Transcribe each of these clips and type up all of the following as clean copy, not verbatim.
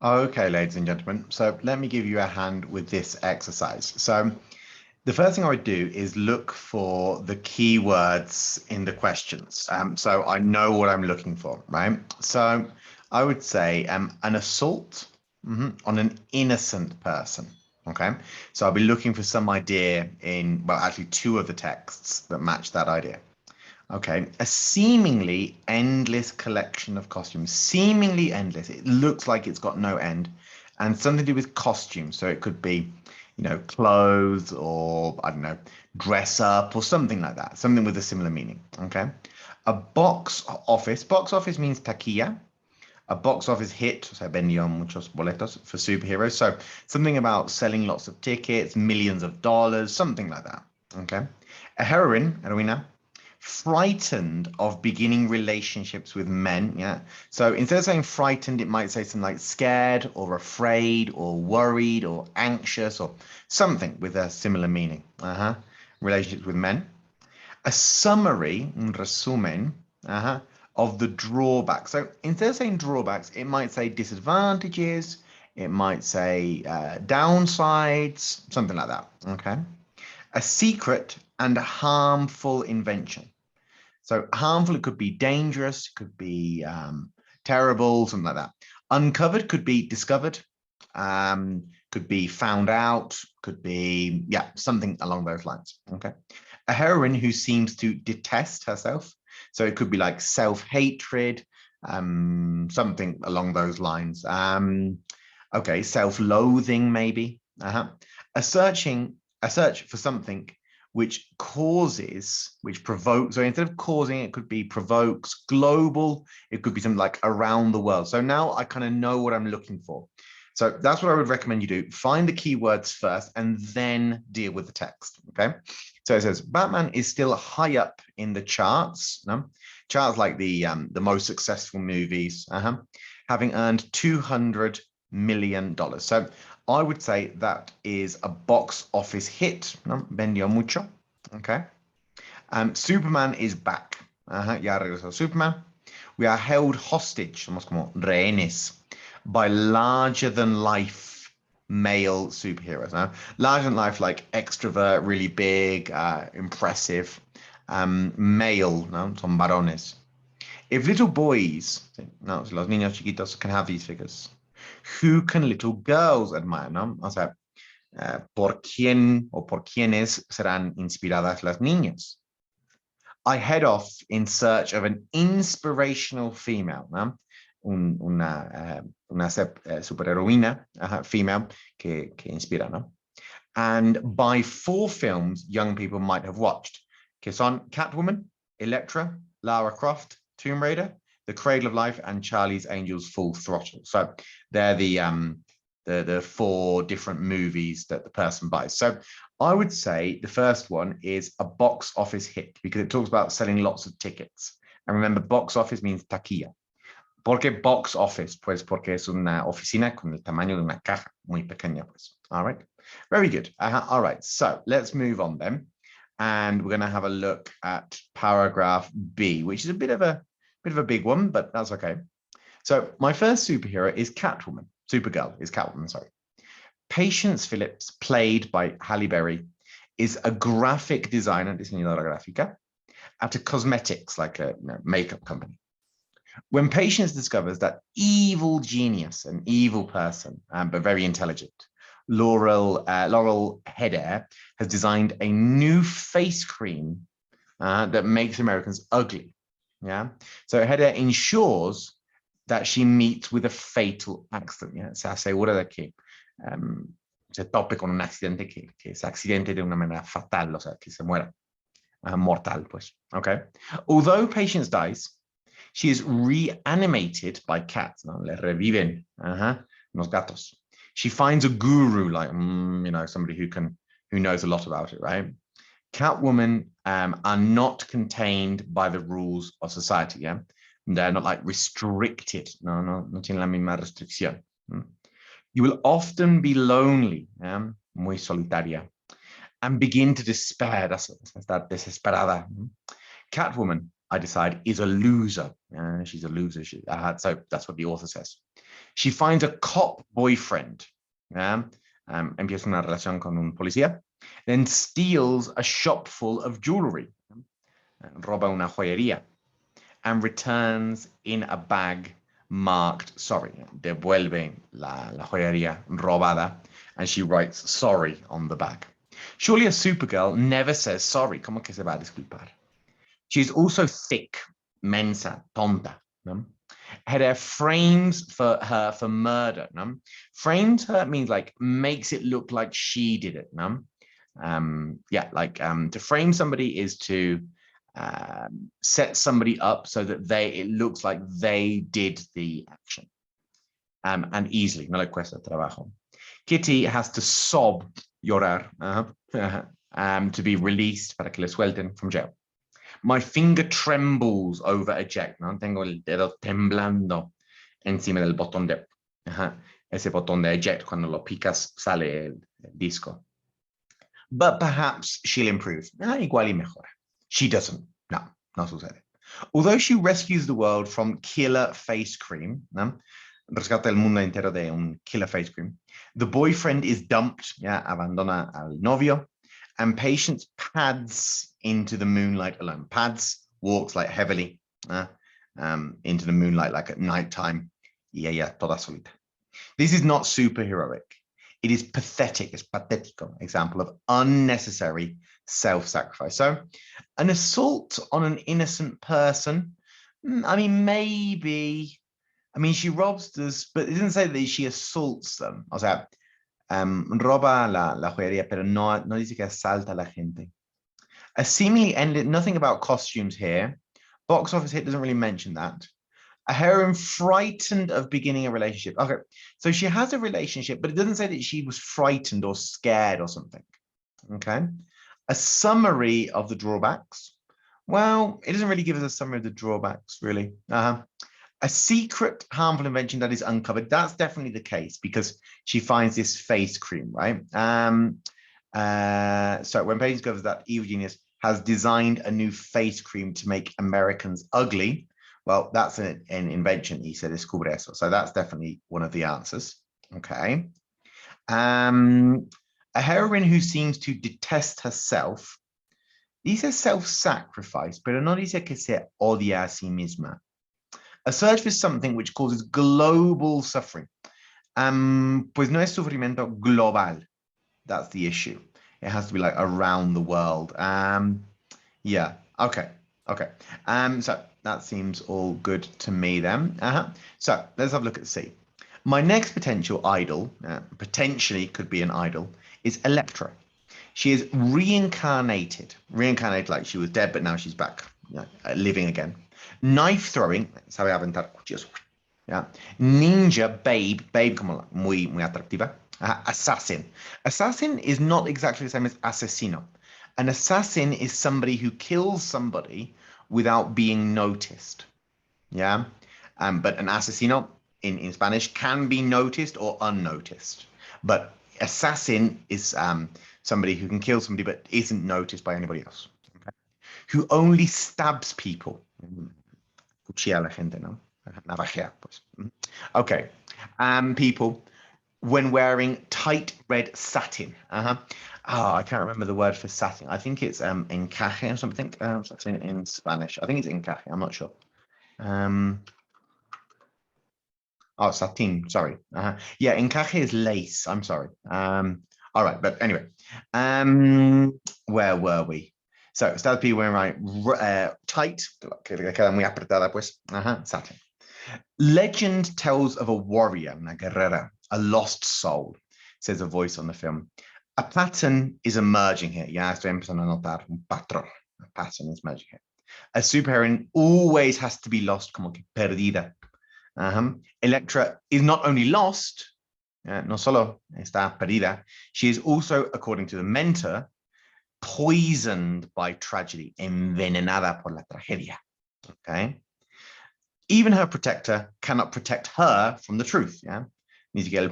Okay, ladies and gentlemen. So let me give you a hand with this exercise. So the first thing I would do is look for the keywords in the questions. So I know what I'm looking for, right? So I would say an assault on an innocent person. Okay. So I'll be looking for some idea in, well, actually two of the texts that match that idea. Okay, a seemingly endless collection of costumes. Seemingly endless. It looks like it's got no end, and something to do with costumes. So it could be, clothes or I don't know, dress up or something like that. Something with a similar meaning. Okay, a box office. Box office means taquilla. A box office hit, so vendió muchos boletos for superheroes. So something about selling lots of tickets, millions of dollars, something like that. Okay, a heroine, frightened of beginning relationships with men. Yeah. So instead of saying frightened, it might say something like scared or afraid or worried or anxious or something with a similar meaning. Relationships with men. A summary, un resumen, of the drawbacks. So instead of saying drawbacks, it might say disadvantages, it might say downsides, something like that. Okay. A secret and harmful invention. So harmful, it could be dangerous, it could be terrible, something like that. Uncovered could be discovered, could be found out, could be, yeah, something along those lines. Okay. A heroine who seems to detest herself. So it could be like self-hatred, something along those lines. Okay, self-loathing maybe. A searching, a search for something which causes, which provokes. So instead of causing, it could be provokes. Global, it could be something like around the world. So now I kind of know what I'm looking for. So that's what I would recommend you do. Find the keywords first and then deal with the text. Okay. So it says Batman is still high up in the charts. No? Charts like the most successful movies, having earned $200 million. So I would say that is a box office hit. No? Vendió mucho. Okay. Superman is back. Ya regresó Superman. We are held hostage, somos como rehenes, by larger than life male superheroes. Now, larger than life, like extrovert, really big, impressive. Male, no, son varones. If little boys, no, si los niños chiquitos can have these figures, who can little girls admire, no? O sea, ¿por quién o por quiénes serán inspiradas las niñas? I head off in search of an inspirational female, ¿no? Una superheroína, female, que inspira, ¿no? And by four films young people might have watched, que son Catwoman, Elektra, Lara Croft, Tomb Raider, The Cradle of Life, and Charlie's Angels Full Throttle. So they're the four different movies that the person buys. So I would say the first one is a box office hit because it talks about selling lots of tickets. And remember, box office means taquilla. ¿Por qué box office? Pues porque es una oficina con el tamaño de una caja muy pequeña, pues. All right. Very good. All right. So let's move on then. And we're going to have a look at paragraph B, which is a bit of a big one, but that's okay. So my first superhero is Catwoman. Supergirl is Catwoman, sorry. Patience Phillips, played by Halle Berry, is a graphic designer, diseñadora gráfica, at a cosmetics, like a makeup company. When Patience discovers that evil genius, an evil person, but very intelligent, Laurel Headair has designed a new face cream that makes Americans ugly. Yeah. So Headair ensures that she meets with a fatal accident. Yeah. Se asegura de que se tope con un accidente que se accidente de una manera fatal, o sea, que se muera. Mortal, pues. Okay. Although Patience dies, she is reanimated by cats. No? Le reviven los gatos. She finds a guru, like somebody who knows a lot about it, right? Catwoman are not contained by the rules of society. Yeah, they're not like restricted. No tienen la misma restricción. You will often be lonely, muy solitaria, and begin to despair. That's estar desesperada. Catwoman I decide, is a loser. She's a loser. So that's what the author says. She finds a cop boyfriend. Empieza una relación con un policía. Then steals a shop full of jewelry. Roba una joyería. And returns in a bag marked sorry. Devuelve la joyería robada. And she writes sorry on the bag. Surely a Supergirl never says sorry. ¿Cómo que se va a disculpar? She's also thick, mensa, tonta. No? Her frames for her for murder. No? Frames her means like makes it look like she did it. No? To frame somebody is to set somebody up so that it looks like they did the action. And easily, no le cuesta trabajo. Kitty has to sob, llorar, to be released para que le suelten from jail. My finger trembles over eject, ¿no? Tengo el dedo temblando encima del botón de, ese botón de eject, cuando lo picas sale el disco. But perhaps she'll improve. Igual y mejora. She doesn't. No sucede. Although she rescues the world from killer face cream, ¿no? Rescata el mundo entero de un killer face cream. The boyfriend is dumped, abandona al novio, and Patience pads into the moonlight alone. Pads, walks like heavily into the moonlight like at nighttime. Toda solita. This is not superheroic. It is pathetic. It's patético example of unnecessary self-sacrifice. So an assault on an innocent person, maybe. She robs this, but it doesn't say that she assaults them. O sea, roba la joyería, pero no dice que asalta a la gente. A seemingly ended, nothing about costumes here. Box office hit doesn't really mention that. A heroine frightened of beginning a relationship. Okay, so she has a relationship, but it doesn't say that she was frightened or scared or something. Okay. A summary of the drawbacks. Well, it doesn't really give us a summary of the drawbacks, really. A secret harmful invention that is uncovered. That's definitely the case because she finds this face cream, right? So when Patience discovers that evil genius has designed a new face cream to make Americans ugly, well, that's an invention. He said descubre eso. So that's definitely one of the answers. Okay. A heroine who seems to detest herself. Dice self-sacrifice, pero no dice que se odia a sí misma. A search for something which causes global suffering. Pues no es sufrimiento global. That's the issue. It has to be like around the world. Okay. So that seems all good to me then. So let's have a look at C. My next potential idol, potentially could be an idol, is Elektra. She is reincarnated like she was dead, but now she's back, living again. Knife throwing, sabe aventar cuchillos. Ninja, babe como muy atractiva. Assassin. Assassin is not exactly the same as asesino. An assassin is somebody who kills somebody without being noticed. But an asesino in Spanish can be noticed or unnoticed. But assassin is somebody who can kill somebody but isn't noticed by anybody else. Okay? Who only stabs people. Cuchilla la gente, ¿no? Navajea, pues. Okay. People when wearing tight red satin. I can't remember the word for satin. I think it's encaje or something. In Spanish. I think it's encaje. I'm not sure. Satin. Sorry. Encaje is lace. I'm sorry. All right, but anyway, where were we? So está people wearing tight, que queda muy apretada, pues. Satin. Legend tells of a warrior, una guerrera, a lost soul, says a voice on the film. A pattern is emerging here. Estoy empezando a notar un patrón. A pattern is emerging here. A superheroine always has to be lost, como que perdida. Elektra is not only lost, no solo está perdida, she is also, according to the mentor, poisoned by tragedy, envenenada por la tragedia. Okay. Even her protector cannot protect her from the truth. Ni siquiera el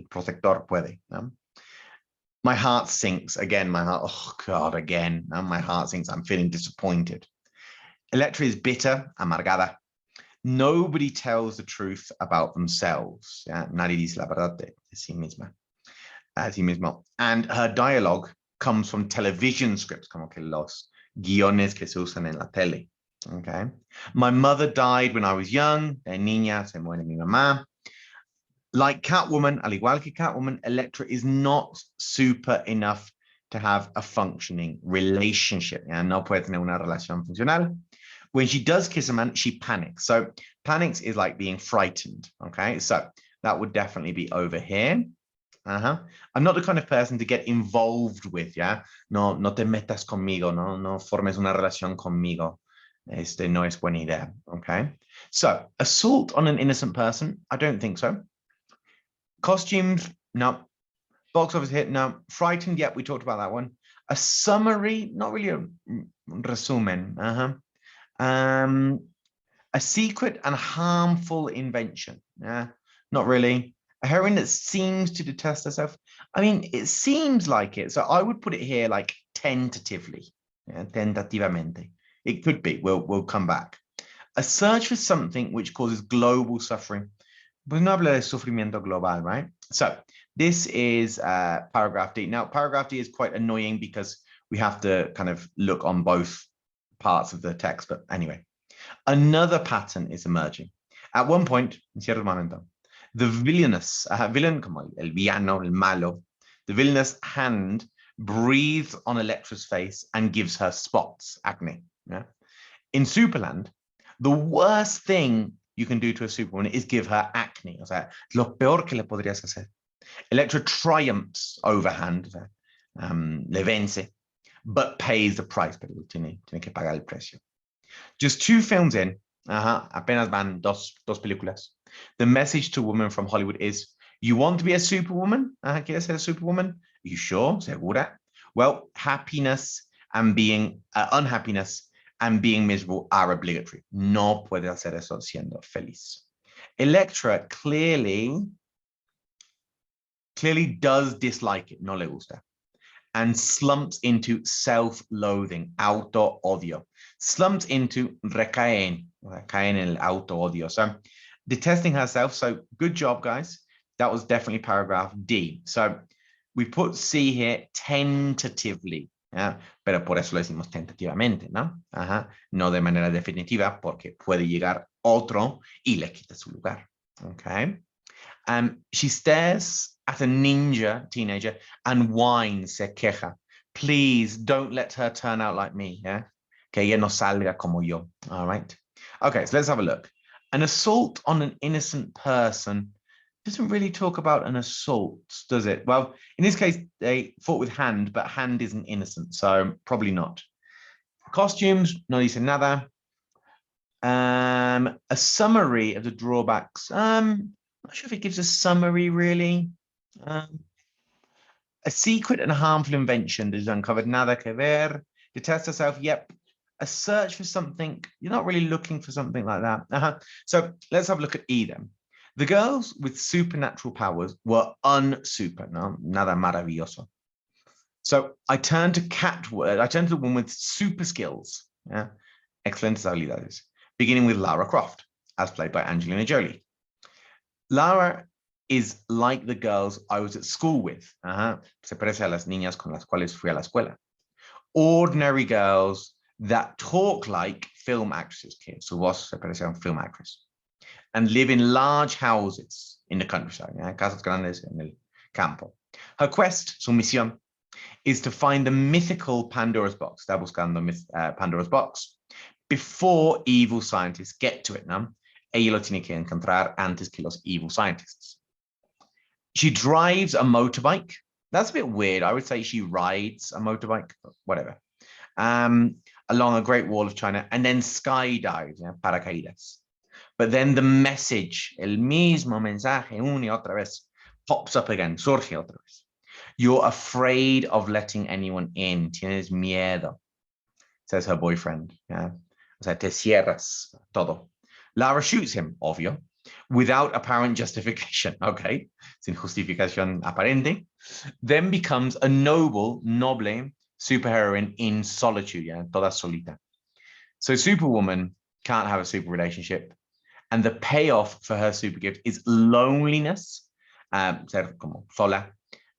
protector puede. My heart sinks again. My heart, oh God, again. My heart sinks. I'm feeling disappointed. Electra is bitter, amargada. Nobody tells the truth about themselves. Yeah? Nadie dice la verdad de sí misma. Sí mismo. And her dialogue comes from television scripts, como que los guiones que se usan en la tele. Okay. My mother died when I was young. De niña se muere mi mamá. Like Catwoman, al igual que Catwoman, Electra is not super enough to have a functioning relationship. Yeah? No puede tener una relación funcional. When she does kiss a man, she panics. So panics is like being frightened. Okay, so that would definitely be over here. I'm not the kind of person to get involved with. Yeah, no te metas conmigo. No formes una relación conmigo. No es buena idea. Okay, so assault on an innocent person, I don't think so. Costumes, no. Box office hit, no. Frightened, yep, we talked about that one. A summary, not really a resumen. A secret and harmful invention. Yeah, not really. A heroine that seems to detest herself. I mean, it seems like it. So I would put it here like tentatively. Yeah, tentativamente. It could be. We'll come back. A search for something which causes global suffering. Pues no habla de sufrimiento global, right? So this is paragraph D. Now, paragraph D is quite annoying because we have to kind of look on both parts of the text. But anyway, another pattern is emerging. At one point, in cierto momento, the villainous, villain, como el villano, el malo, the villainous hand breathes on Electra's face and gives her spots, acne. Yeah? In Superland, the worst thing you can do to a superwoman is give her acne. O sea, lo peor que le podrías hacer. Electra triumphs over Hand, o sea, le vence, but pays the price, pero tiene que pagar el precio. Just 2 films in, apenas van dos películas. The message to women from Hollywood is, you want to be a superwoman? ¿Quieres ser a superwoman? Are you sure? ¿Segura? Well, happiness and being unhappiness and being miserable are obligatory. No puede hacer eso siendo feliz. Electra clearly does dislike it, no le gusta, and slumps into self-loathing, auto-odio. Slumps into recae en el auto-odio. So detesting herself. So good job, guys. That was definitely paragraph D. So we put C here tentatively. Pero por eso lo decimos tentativamente, ¿no? No de manera definitiva, porque puede llegar otro y le quita su lugar. Okay. She stares at a ninja teenager and whines, se queja. Please don't let her turn out like me. Yeah. Que ella no salga como yo. All right. Okay, so let's have a look. An assault on an innocent person doesn't really talk about an assault, does it? Well, in this case, they fought with Hand, but Hand isn't innocent, so probably not. Costumes, no dice nada. A summary of the drawbacks. I'm not sure if it gives a summary, really. A secret and harmful invention is uncovered. Nada que ver. Detest herself. Yep. A search for something. You're not really looking for something like that. So let's have a look at E then. The girls with supernatural powers were unsuper, no? Nada maravilloso. So I turned to the one with super skills, yeah? Excelentes habilidades, beginning with Lara Croft, as played by Angelina Jolie. Lara is like the girls I was at school with. Se parece a las niñas con las cuales fui a la escuela. Ordinary girls that talk like film actresses, que su voz se parece a un film actress, and live in large houses in the countryside, casas grandes en el campo. Her quest, su misión, is to find the mythical Pandora's box. Está buscando Pandora's box before evil scientists get to it, ¿no? Ella lo tiene que encontrar antes que los evil scientists. She drives a motorbike. That's a bit weird. I would say she rides a motorbike, whatever. Along a Great Wall of China, and then skydives, paracaídas. But then the message, el mismo mensaje, una y otra vez, pops up again, surge otra vez. You're afraid of letting anyone in. Tienes miedo, says her boyfriend. Yeah. O sea, te cierras todo. Lara shoots him, obvio, without apparent justification. Okay. Sin justificación aparente. Then becomes a noble superheroine in solitude. Yeah. Toda solita. So Superwoman can't have a super relationship. And the payoff for her super gift is loneliness, ser como sola,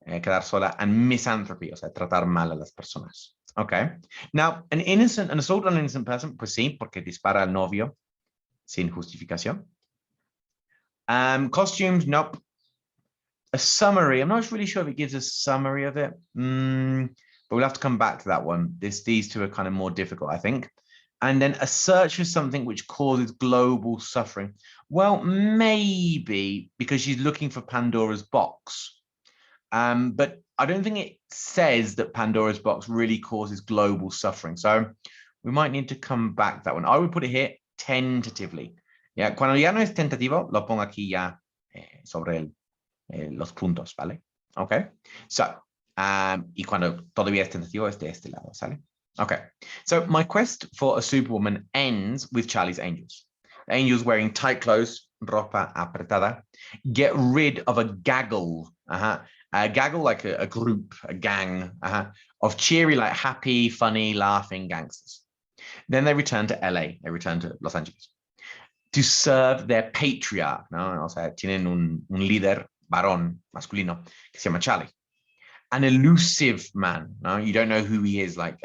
quedar sola, and misanthropy, o sea, tratar mal a las personas. Okay. Now, an assault on an innocent person, pues sí, porque dispara al novio sin justificación. Costumes, nope. A summary, I'm not really sure if it gives a summary of it, but we'll have to come back to that one. These two are kind of more difficult, I think. And then a search for something which causes global suffering. Well, maybe because she's looking for Pandora's box. But I don't think it says that Pandora's box really causes global suffering. So we might need to come back to that one. I would put it here tentatively. Yeah, cuando ya no es tentativo, lo pongo aquí ya sobre los puntos, ¿vale? Okay. So, y cuando todavía es tentativo es de este lado, ¿sale? Okay, so my quest for a Superwoman ends with Charlie's Angels. The Angels wearing tight clothes, ropa apretada, get rid of a gaggle, a gaggle like a group, a gang, of cheery, like happy, funny, laughing gangsters. Then they return to LA, they return to Los Angeles, to serve their patriarch, ¿no? O sea, tienen un líder varón, masculino, que se llama Charlie. An elusive man, no? You don't know who he is, like,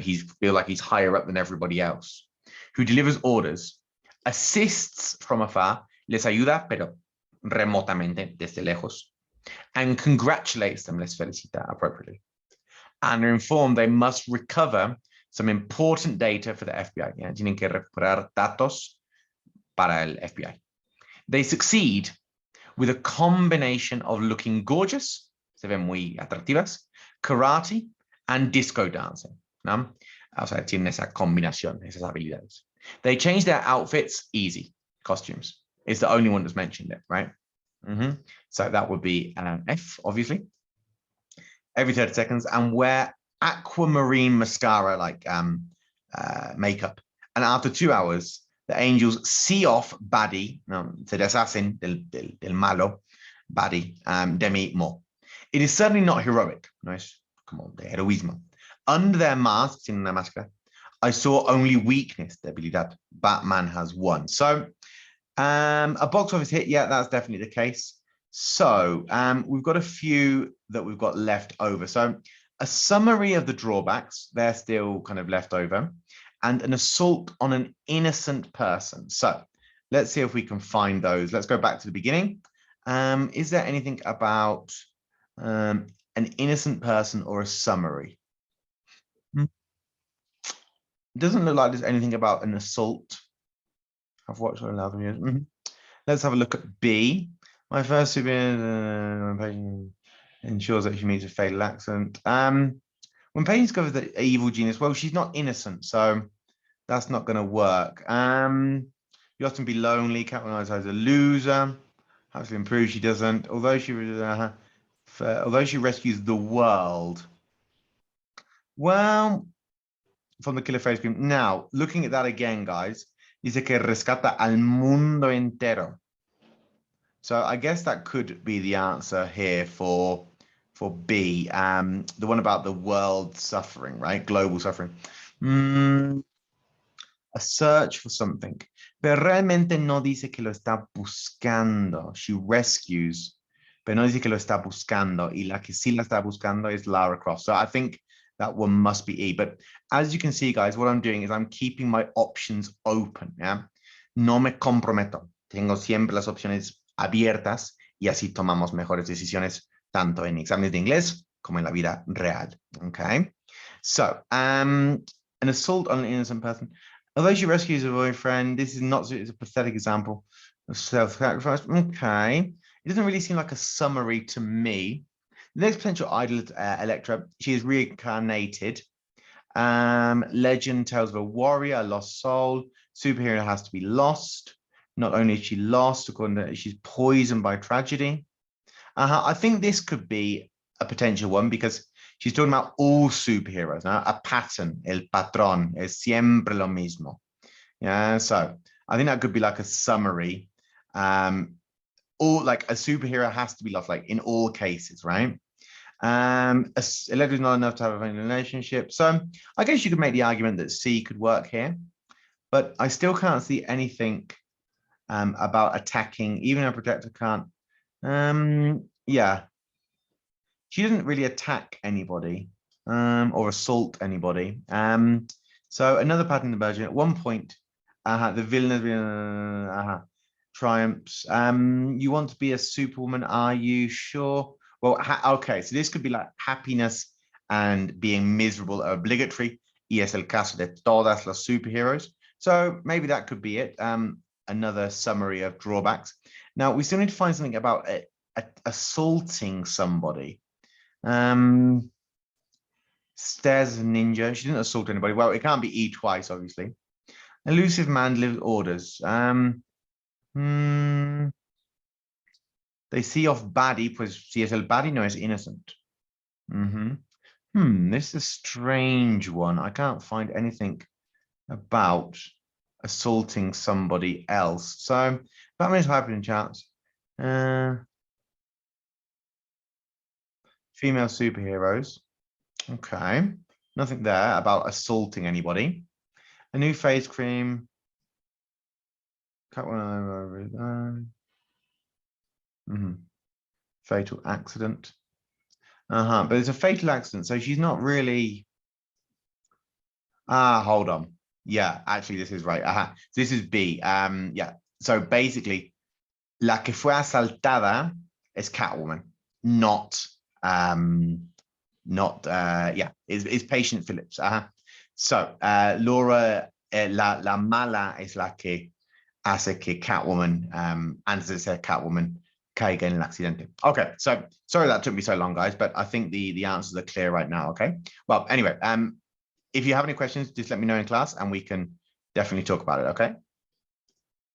he feels like he's higher up than everybody else, who delivers orders, assists from afar, les ayuda, pero remotamente, desde lejos, and congratulates them, les felicita appropriately, and are informed they must recover some important data for the FBI. Yeah? Tienen que recuperar datos para el FBI. They succeed with a combination of looking gorgeous, se ven muy atractivas, karate, and disco dancing. ¿No? O sea, tienen esa combinación, esas habilidades. They change their outfits, easy, costumes. It's the only one that's mentioned it, right? So that would be an F, obviously. Every 30 seconds, and wear aquamarine mascara, like makeup. And after 2 hours, the Angels see off baddie, no, se deshacen del malo, baddie, Demi Moore. It is certainly not heroic, no es como de heroísmo. Under their masks, sin una máscara, I saw only weakness, debilidad. Batman has won. So a box office hit, yeah, that's definitely the case. So we've got a few that we've got left over. So a summary of the drawbacks, they're still kind of left over, and an assault on an innocent person. So let's see if we can find those. Let's go back to the beginning. Is there anything about an innocent person or a summary? It doesn't look like there's anything about an assault. I've watched for 11 years. Let's have a look at B. My first patient ensures that she meets a fatal accident. When patients discover the evil genius, well, she's not innocent, so that's not going to work. You often be lonely, capitalized as a loser. Has to improve. She doesn't. Although she rescues the world. Well, from the killer phrase. Now, looking at that again, guys, dice que rescata al mundo entero. So I guess that could be the answer here for B, the one about the world suffering, right? Global suffering. A search for something. Pero realmente no dice que lo está buscando. She rescues, pero no dice que lo está buscando. Y la que sí la está buscando is Lara Croft. So I think that one must be E. But as you can see, guys, what I'm doing is I'm keeping my options open. Yeah? No me comprometo. Tengo siempre las opciones abiertas y así tomamos mejores decisiones tanto en exámenes de inglés como en la vida real. Okay. So, an assault on an innocent person. Although she rescues her boyfriend, this is not, it's a pathetic example of self-sacrifice. Okay. It doesn't really seem like a summary to me. The next potential idol, Elektra, she is reincarnated. Legend tells of a warrior, a lost soul. Superhero has to be lost. Not only is she lost, according to, she's poisoned by tragedy. I think this could be a potential one because she's talking about all superheroes. Now, a pattern, el patrón, es siempre lo mismo. Yeah, so I think that could be like a summary. Or like a superhero has to be lost, like in all cases, right? Electra is not enough to have a relationship. So I guess you could make the argument that C could work here, but I still can't see anything about attacking. Even a protector can't. Yeah, she doesn't really attack anybody or assault anybody. So another pattern emerging. At one point, the villain triumphs. You want to be a superwoman? Are you sure? Well, okay. So this could be like happiness and being miserable are obligatory. Y es el caso de todas las superheroes. So maybe that could be it. Another summary of drawbacks. Now we still need to find something about assaulting somebody. Stairs ninja. She didn't assault anybody. Well, it can't be E twice, obviously. Elusive man delivers orders. They see off baddie, pues si es el baddie, no es innocent. This is a strange one. I can't find anything about assaulting somebody else. So Batman is hyper in chats. Female superheroes. Okay. Nothing there about assaulting anybody. A new face cream. Fatal accident. But it's a fatal accident, so she's not really. Hold on. Yeah, actually, this is right. This is B. Yeah. So basically, la que fue asaltada is Catwoman, not is Patient Phillips. So Laura, la mala es la que hace que Catwoman, antes de ser Catwoman, caiga en el accidente. Okay, so sorry that took me so long, guys, but I think the answers are clear right now. Okay. Well, anyway, if you have any questions, just let me know in class, and we can definitely talk about it. Okay.